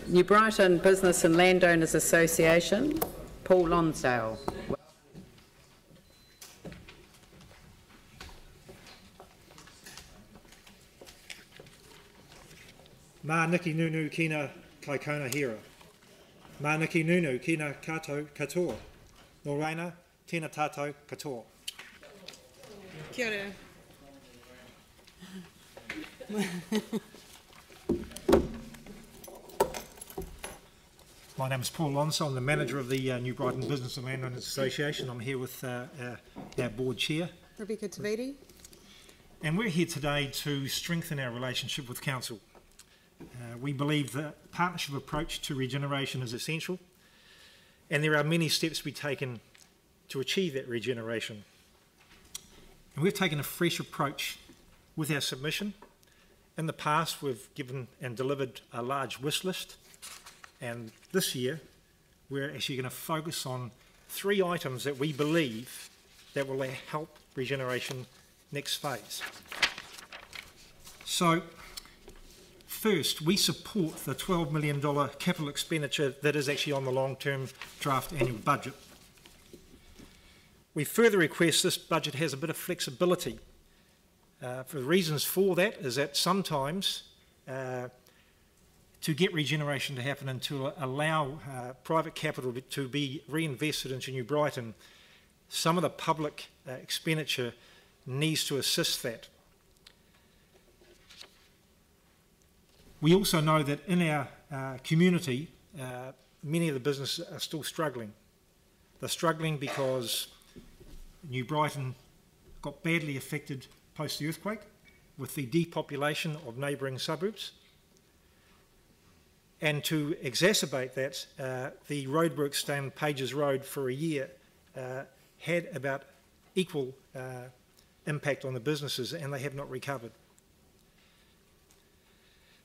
New Brighton Business and Landowners Association, Paul Lonsdale. Mā niki nunu kina kai kona hira. Mā niki nunu kina kato katoa. Nō reina, tēnā tātou katoa. Kia ora. My name is Paul Lonsdale. I'm the manager of the New Brighton Business and Landowners Association. I'm here with our board chair, Rebecca Tavidi. And we're here today to strengthen our relationship with council. We believe that a partnership approach to regeneration is essential, and there are many steps to be taken to achieve that regeneration. And we've taken a fresh approach with our submission. In the past, we've given and delivered a large wish list, and this year we're actually going to focus on 3 items that we believe that will help regeneration next phase. So, first, we support the $12 million capital expenditure that is actually on the long-term draft annual budget. We further request this budget has a bit of flexibility. For the reasons for that is that sometimes to get regeneration to happen and to allow private capital to be reinvested into New Brighton, some of the public expenditure needs to assist that. We also know that in our community, many of the businesses are still struggling. They're struggling because New Brighton got badly affected post the earthquake with the depopulation of neighbouring suburbs. And to exacerbate that, the roadworks stay on Pages Road for a year had about equal impact on the businesses, and they have not recovered.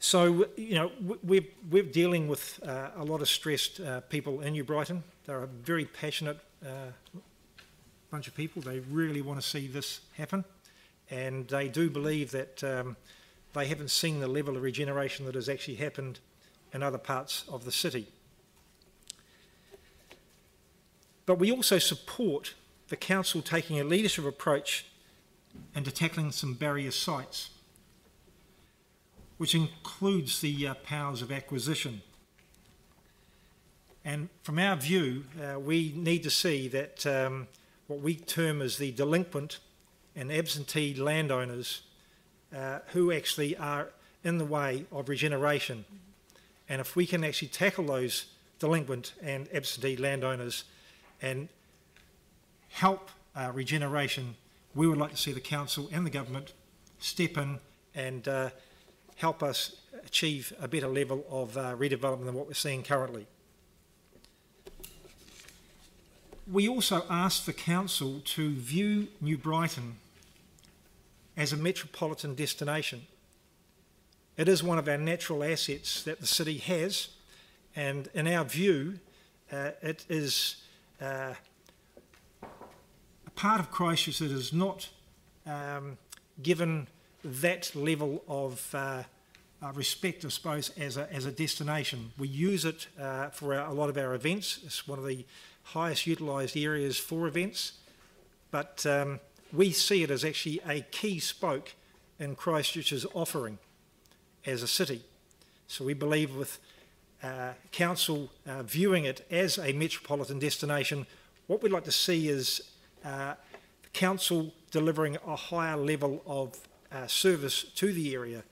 So, you know, we're dealing with a lot of stressed people in New Brighton. They're a very passionate bunch of people. They really want to see this happen, and they do believe that they haven't seen the level of regeneration that has actually happened in other parts of the city. But we also support the council taking a leadership approach into tackling some barrier sites, which includes the powers of acquisition. And from our view, we need to see that what we term as the delinquent and absentee landowners who actually are in the way of regeneration. And if we can actually tackle those delinquent and absentee landowners and help regeneration, we would like to see the council and the government step in and help us achieve a better level of redevelopment than what we're seeing currently. We also asked the council to view New Brighton as a metropolitan destination. It is one of our natural assets that the city has, and in our view, it is a part of Christchurch that is not given that level of respect, I suppose, as a destination. We use it for a lot of our events. It's one of the highest utilised areas for events, but we see it as actually a key spoke in Christchurch's offering as a city. So we believe with council viewing it as a metropolitan destination, what we'd like to see is the council delivering a higher level of service to the area,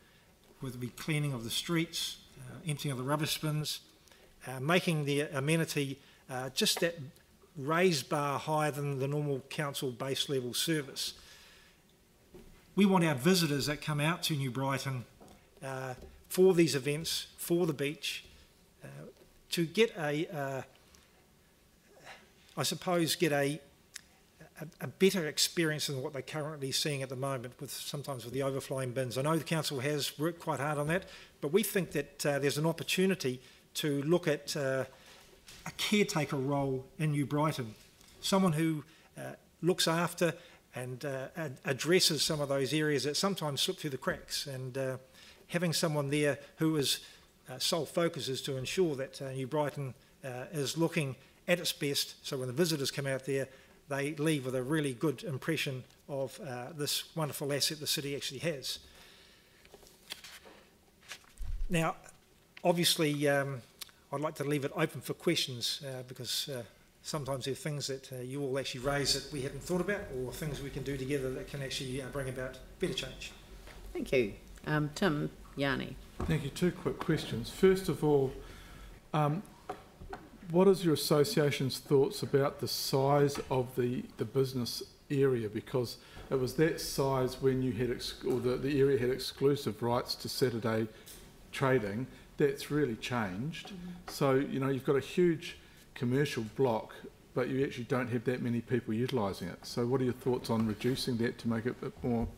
whether it be cleaning of the streets, emptying of the rubbish bins, making the amenity just that raised bar higher than the normal council base level service. We want our visitors that come out to New Brighton for these events, for the beach, to get I suppose, get a better experience than what they're currently seeing at the moment, sometimes with the overflowing bins. I know the council has worked quite hard on that, but we think that there's an opportunity to look at a caretaker role in New Brighton, someone who looks after and addresses some of those areas that sometimes slip through the cracks. And having someone there who is sole focus is to ensure that New Brighton is looking at its best, so when the visitors come out there, they leave with a really good impression of this wonderful asset the city actually has. Now, obviously, I'd like to leave it open for questions because sometimes there are things that you all actually raise that we hadn't thought about, or things we can do together that can actually bring about better change. Thank you. Tim, Yanni. Thank you. Two quick questions. First of all, what is your association's thoughts about the size of the business area? Because it was that size when you had, the area had exclusive rights to Saturday trading. That's really changed. So, you know, you've got a huge commercial block, but you actually don't have that many people utilising it. So what are your thoughts on reducing that to make it a bit more?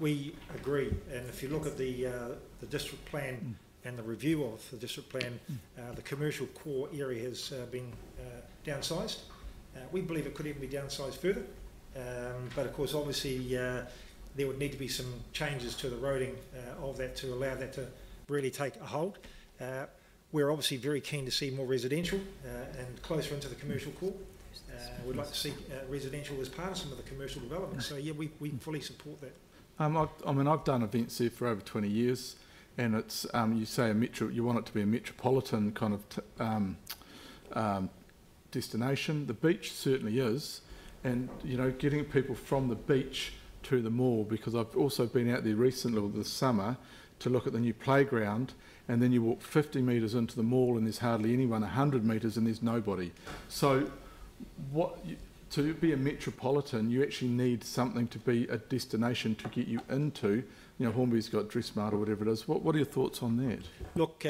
We agree, and if you look at the district plan and the review of the district plan, the commercial core area has been downsized. We believe it could even be downsized further, but of course obviously there would need to be some changes to the roading of that to allow that to really take a hold. We're obviously very keen to see more residential and closer into the commercial core. We'd like to see residential as part of some of the commercial development. So yeah, we fully support that. I mean, I've done events there for over 20 years, and it's you say you want it to be a metropolitan kind of destination. The beach certainly is, and you know, getting people from the beach to the mall, because I've also been out there recently this summer to look at the new playground, and then you walk 50 metres into the mall and there's hardly anyone, 100 metres and there's nobody. So to be a metropolitan, you actually need something to be a destination to get you into. You know, Hornby's got Dressmart or whatever it is. What are your thoughts on that? Look,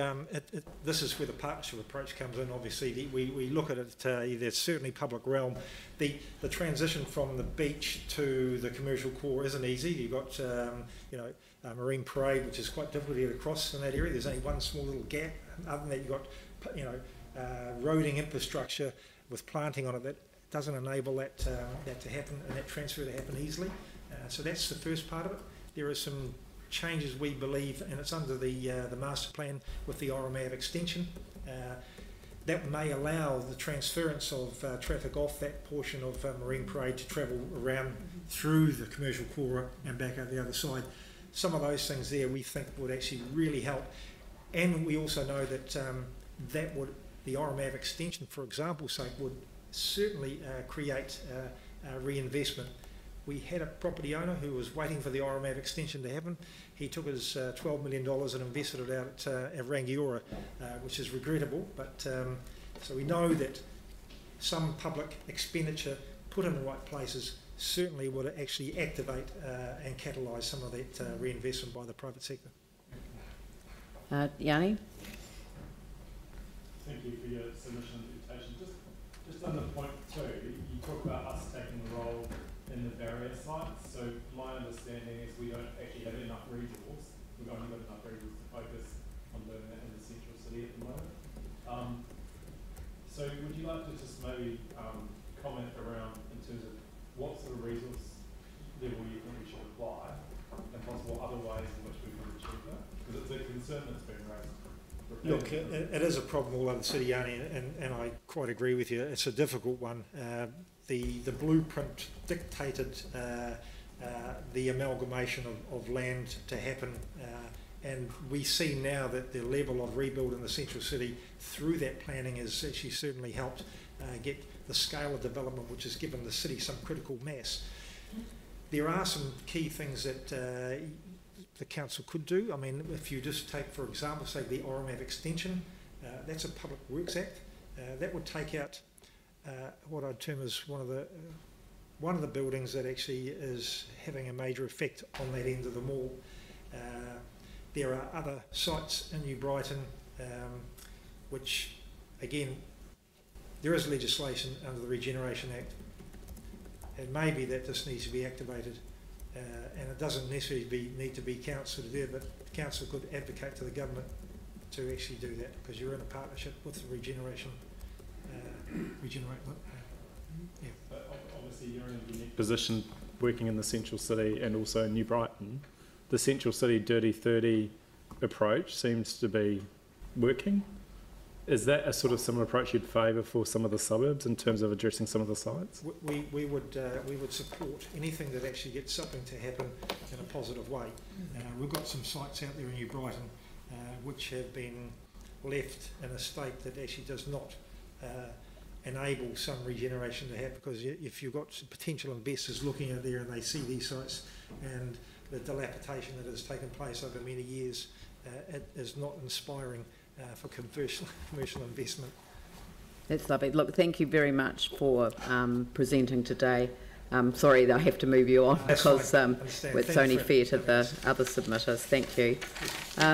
this is where the partnership approach comes in. Obviously, we look at it, there's certainly public realm. The transition from the beach to the commercial core isn't easy. You've got, you know, Marine Parade, which is quite difficult to get across in that area. There's only one small little gap. Other than that, you've got, you know, roading infrastructure with planting on it that doesn't enable that to happen and that transfer to happen easily. So that's the first part of it. There are some changes we believe, and it's under the master plan with the RMAV extension. That may allow the transference of traffic off that portion of Marine Parade to travel around through the commercial core and back out the other side. Some of those things there we think would actually really help. And we also know that the RMAV extension, for example's sake, would certainly create reinvestment. We had a property owner who was waiting for the RMAV extension to happen. He took his $12 million and invested it out at Rangiora, which is regrettable. But so we know that some public expenditure put in the right places certainly would actually activate and catalyse some of that reinvestment by the private sector. Yanni? Thank you for your submission and invitation. Just on the point two, you talk about us taking the role in the barrier sites. So my understanding is we don't actually have enough regionals. We've only got enough regionals to focus on doing that in the central city at the moment. So would you like to just maybe comment around in terms of what sort of resource level you think we should apply and possible other ways in which we can achieve that? Because it's a concern that's been raised. Look, it is a problem all over the city, Yanni, and I quite agree with you. It's a difficult one. The blueprint dictated the amalgamation of land to happen, and we see now that the level of rebuild in the central city through that planning has actually certainly helped get the scale of development which has given the city some critical mass. There are some key things that the council could do. I mean, if you just take, for example, say the RMAV extension, that's a Public Works Act. That would take out what I'd term as one of the buildings that actually is having a major effect on that end of the mall. There are other sites in New Brighton which, again, there is legislation under the Regeneration Act. It may be that this needs to be activated, and it doesn't necessarily need to be council there, but the council could advocate to the government to actually do that, because you're in a partnership with the Regeneration. But obviously you're in a unique position working in the central city and also in New Brighton, the central city dirty 30 approach seems to be working. Is that a sort of similar approach you'd favour for some of the suburbs in terms of addressing some of the sites? We would support anything that actually gets something to happen in a positive way. We've got some sites out there in New Brighton which have been left in a state that actually does not enable some regeneration to happen, because if you've got potential investors looking out there and they see these sites and the dilapidation that has taken place over many years, it is not inspiring for commercial investment. That's lovely. Look, thank you very much for presenting today. Sorry that I have to move you on because it's only fair to the other submitters. Thank you.